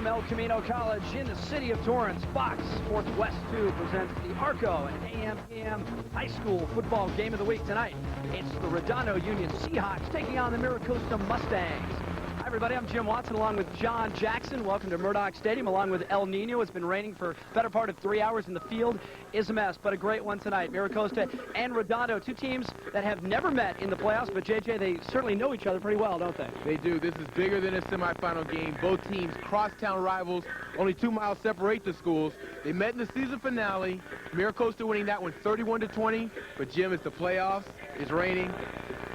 from El Camino College in the city of Torrance. Fox Sports West 2 presents the ARCO and AM/PM High School Football Game of the Week tonight. It's the Redondo Union Seahawks taking on the Mira Costa Mustangs. Hi, everybody. I'm Jim Watson along with John Jackson. Welcome to Murdoch Stadium along with El Nino. It's been raining for the better part of 3 hours, and the field is a mess, but a great one tonight. Mira Costa and Redondo, two teams that have never met in the playoffs, but JJ, they certainly know each other pretty well, don't they? They do. This is bigger than a semifinal game. Both teams crosstown rivals. Only 2 miles separate the schools. They met in the season finale. Mira Costa winning that one 31-20. But Jim, it's the playoffs. It's raining.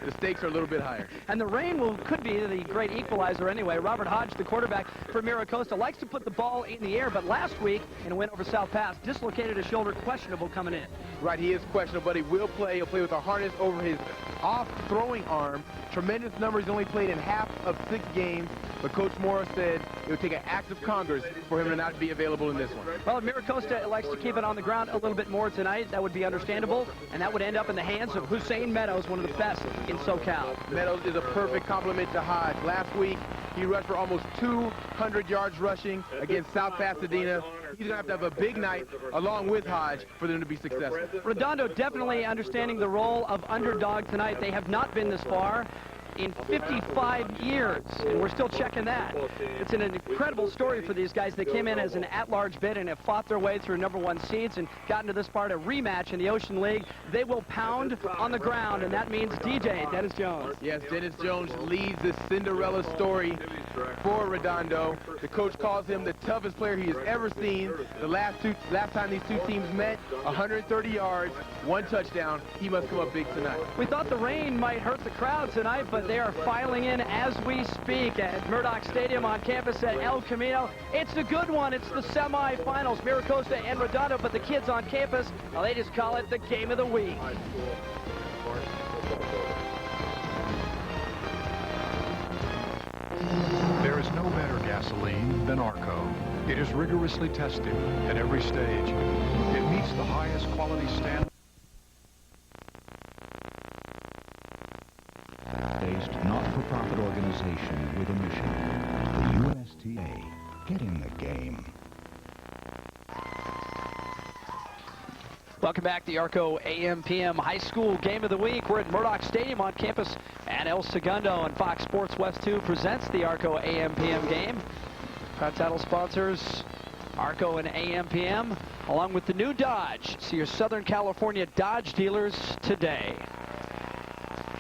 The stakes are a little bit higher. And the rain could be the great equalizer anyway. Robert Hodge, the quarterback for Mira Costa, likes to put the ball in the air, but last week in a win over South Pass, dislocated his shoulder, questionable coming in. Right, he is questionable, but he will play. He'll play with a harness over his off-throwing arm. Tremendous numbers. He's only played in half of 6 games, but Coach Morris said it would take an act of Congress for him to not be available in this one. Well, if Mira Costa likes to keep it on the ground a little bit more tonight, that would be understandable, and that would end up in the hands of Hussein Meadows, one of the best in SoCal. Meadows is a perfect complement to Hodge. Last week, he rushed for almost 200 yards rushing against South Pasadena. He's going to have a big night along with Hodge for them to be successful. Redondo definitely understanding the role of underdog tonight. They have not been this far in 55 years, and we're still checking that. It's an incredible story for these guys. They came in as an at-large bid and have fought their way through #1 seeds and gotten to this part, a rematch in the Ocean League. They will pound on the ground, and that means DJ, Dennis Jones. Yes, Dennis Jones leads this Cinderella story for Redondo. The coach calls him the toughest player he has ever seen. The last time these two teams met, 130 yards, 1 touchdown. He must come up big tonight. We thought the rain might hurt the crowd tonight, but they are filing in as we speak at Murdoch Stadium on campus at El Camino. It's a good one. It's the semifinals, Mira Costa and Redondo, but the kids on campus, well, they just call it the game of the week. There is no better gasoline than ARCO. It is rigorously tested at every stage. It meets the highest quality standards. Based not-for-profit organization with a mission. The USTA. Get in the game. Welcome back to the ARCO AM/PM High School Game of the Week. We're at Murdoch Stadium on campus at El Segundo, and Fox Sports West 2 presents the ARCO AM/PM game. Proud title sponsors, ARCO and AM/PM, along with the new Dodge. See your Southern California Dodge dealers today.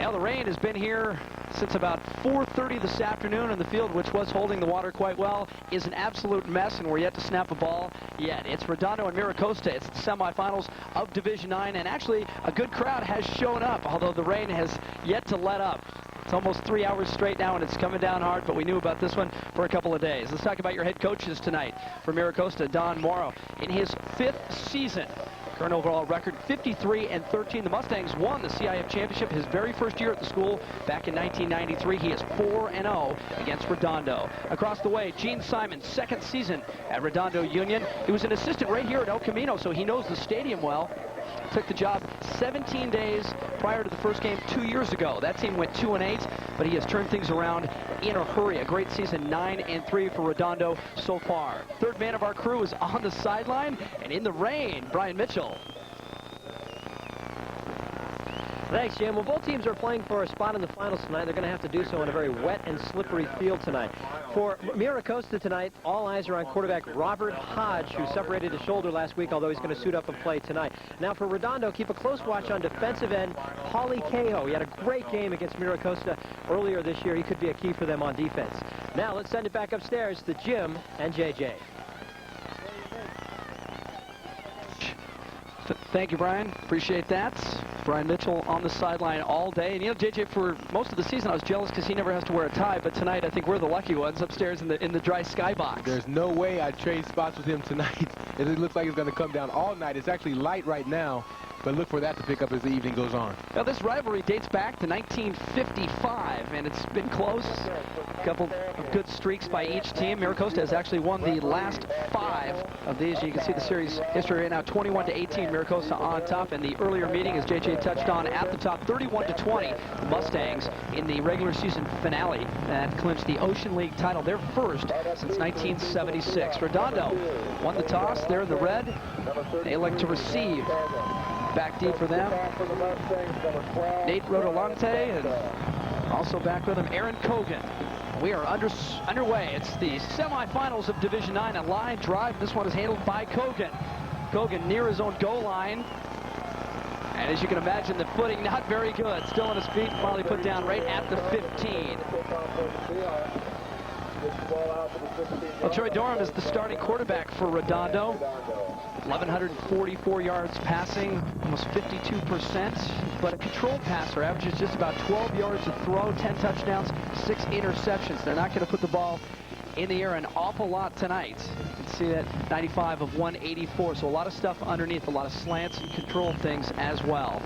Now, the rain has been here since about 4:30 this afternoon, and the field, which was holding the water quite well, is an absolute mess, and we're yet to snap a ball yet. It's Redondo and Mira Costa. It's the semifinals of Division IX, and actually a good crowd has shown up, although the rain has yet to let up. It's almost 3 hours straight now, and it's coming down hard, but we knew about this one for a couple of days. Let's talk about your head coaches tonight. For Mira Costa, Don Morrow, in his 5th season. Current overall record, 53-13. The Mustangs won the CIF championship his very first year at the school back in 1993. He is 4-0 against Redondo. Across the way, Gene Simon, 2nd season at Redondo Union. He was an assistant right here at El Camino, so he knows the stadium well. Took the job 17 days prior to the first game 2 years ago. That team went 2-8, but he has turned things around in a hurry. A great season, 9-3 for Redondo so far. Third man of our crew is on the sideline, and in the rain, Brian Mitchell. Thanks, Jim. Well, both teams are playing for a spot in the finals tonight. They're going to have to do so on a very wet and slippery field tonight. For Mira Costa tonight, all eyes are on quarterback Robert Hodge, who separated his shoulder last week, although he's going to suit up and play tonight. Now for Redondo, keep a close watch on defensive end Paulie Cahoe. He had a great game against Mira Costa earlier this year. He could be a key for them on defense. Now let's send it back upstairs to Jim and JJ. Thank you, Brian. Appreciate that. Brian Mitchell on the sideline all day. And you know, JJ, for most of the season, I was jealous because he never has to wear a tie. But tonight, I think we're the lucky ones upstairs in the dry skybox. There's no way I'd trade spots with him tonight. It looks like it's going to come down all night. It's actually light right now. but look for that to pick up as the evening goes on. Now, this rivalry dates back to 1955, and it's been close. A couple of good streaks by each team. Mira Costa has actually won the last 5 of these. You can see the series history right now, 21-18, Mira Costa on top. In the earlier meeting, as JJ touched on, at the top, 31-20, the Mustangs in the regular season finale that clinched the Ocean League title, their first since 1976. Redondo won the toss. They're in the red. They elect to receive. Back deep for them. Nate Rodolante, and also back with him, Aaron Cogan. We are underway. It's the semifinals of Division IX. A line drive. This one is handled by Cogan. Cogan near his own goal line. And as you can imagine, the footing not very good. Still on his feet, finally put down right at the 15. Well, Troy Durham is the starting quarterback for Redondo. 1,144 yards passing, almost 52%, but a controlled passer, averages just about 12 yards a throw, 10 touchdowns, 6 interceptions. They're not going to put the ball in the air an awful lot tonight. You can see that 95 of 184, so a lot of stuff underneath, a lot of slants and controlled things as well.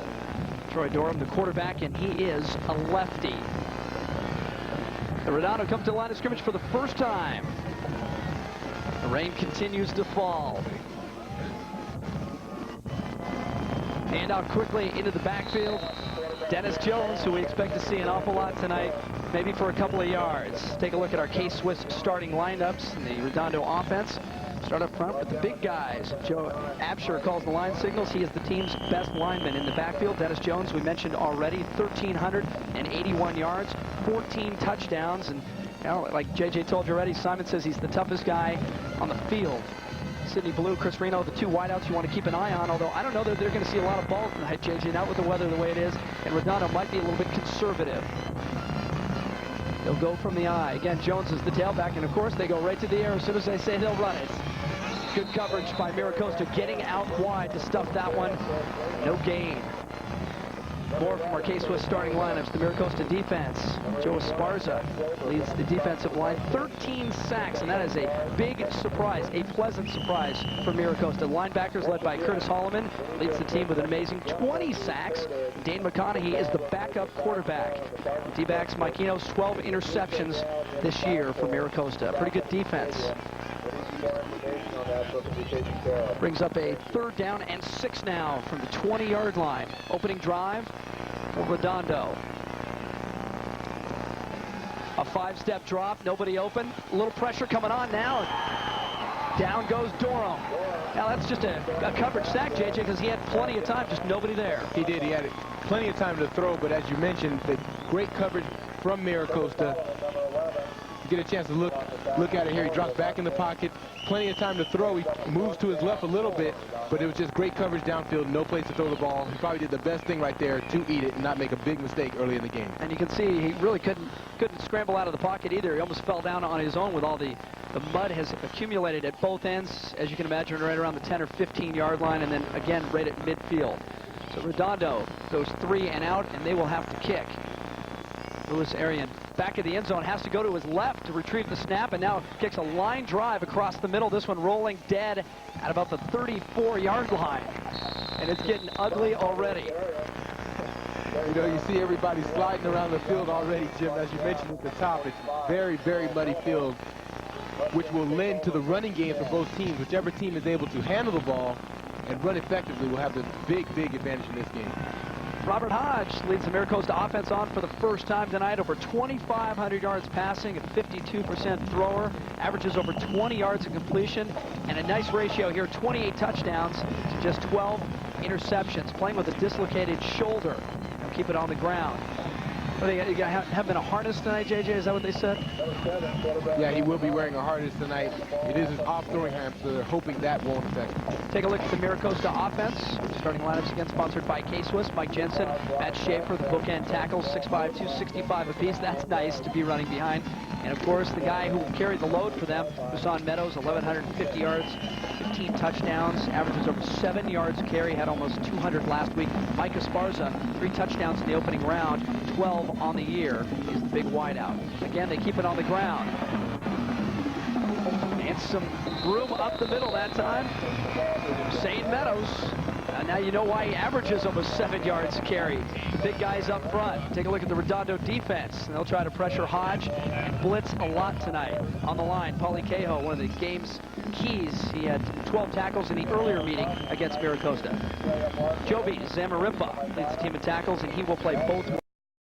Troy Durham, the quarterback, and he is a lefty. The Redondo comes to the line of scrimmage for the first time. The rain continues to fall. Hand out quickly into the backfield. Dennis Jones, who we expect to see an awful lot tonight, maybe for a couple of yards. Take a look at our K-Swiss starting lineups in the Redondo offense. Start up front with the big guys. Joe Absher calls the line signals. He is the team's best lineman in the backfield. Dennis Jones, we mentioned already, 1,381 yards, 14 touchdowns. And you know, like JJ told you already, Simon says he's the toughest guy on the field. Sidney Blue, Chris Reno, the 2 wideouts you want to keep an eye on, although I don't know that they're going to see a lot of ball tonight, JJ, not with the weather the way it is, and Redondo might be a little bit conservative. They'll go from the eye. Again, Jones is the tailback, and of course they go right to the air as soon as they say they'll run it. Good coverage by Mira Costa, getting out wide to stuff that one. No gain. More from our K-Swiss starting lineups. The Mira Costa defense. Joe Esparza leads the defensive line. 13 sacks, and that is a big surprise, a pleasant surprise for Mira Costa. Linebackers led by Curtis Holloman leads the team with an amazing 20 sacks. Dane McConaughey is the backup quarterback. D-backs Mike Enos, 12 interceptions this year for Mira Costa. Pretty good defense. Brings up a 3rd down and 6 now from the 20-yard line. Opening drive for Redondo. A 5-step drop, nobody open. A little pressure coming on now. Down goes Durham. Now that's just a coverage sack, JJ, because he had plenty of time, just nobody there. He did. He had plenty of time to throw, but as you mentioned, the great coverage from Mira Costa. You get a chance to look at it here. He drops back in the pocket. Plenty of time to throw. He moves to his left a little bit, but it was just great coverage downfield. No place to throw the ball. He probably did the best thing right there to eat it and not make a big mistake early in the game. And you can see he really couldn't scramble out of the pocket either. He almost fell down on his own with all the mud has accumulated at both ends, as you can imagine, right around the 10 or 15-yard line, and then again right at midfield. So Redondo goes 3 and out, and they will have to kick. Louis Arian, back of the end zone, has to go to his left to retrieve the snap, and now kicks a line drive across the middle. This one rolling dead at about the 34-yard line. And it's getting ugly already. You know, you see everybody sliding around the field already, Jim. As you mentioned at the top, it's very, very muddy field, which will lend to the running game for both teams. Whichever team is able to handle the ball and run effectively will have the big advantage in this game. Robert Hodge leads the Mira Costa offense on for the first time tonight. Over 2,500 yards passing, a 52% thrower, averages over 20 yards of completion, and a nice ratio here, 28 touchdowns to just 12 interceptions. Playing with a dislocated shoulder. They'll keep it on the ground. Well, they have him in a harness tonight, JJ? Is that what they said? Yeah, he will be wearing a harness tonight. It is his off-throwing hand, so they're hoping that won't affect him. Take a look at the Mira Costa offense. Starting lineups again sponsored by K-Swiss. Mike Jensen, Matt Schaefer, the bookend tackles, 6'5", 265 apiece. That's nice to be running behind. And of course, the guy who carried the load for them, Hassan Meadows, 1,150 yards, 15 touchdowns, averages over 7 yards a carry, had almost 200 last week. Mike Esparza, 3 touchdowns in the opening round, 12 on the year. He's the big wideout. Again, they keep it on the ground. And some room up the middle that time. St. Meadows And now you know why he averages almost 7 yards a carry. Big guys up front. Take a look at the Redondo defense. And they'll try to pressure Hodge and blitz a lot tonight. On the line, Paulie Cahill, one of the game's keys. He had 12 tackles in the earlier meeting against Mira Costa. Joby Zamarimpa leads the team in tackles, and he will play both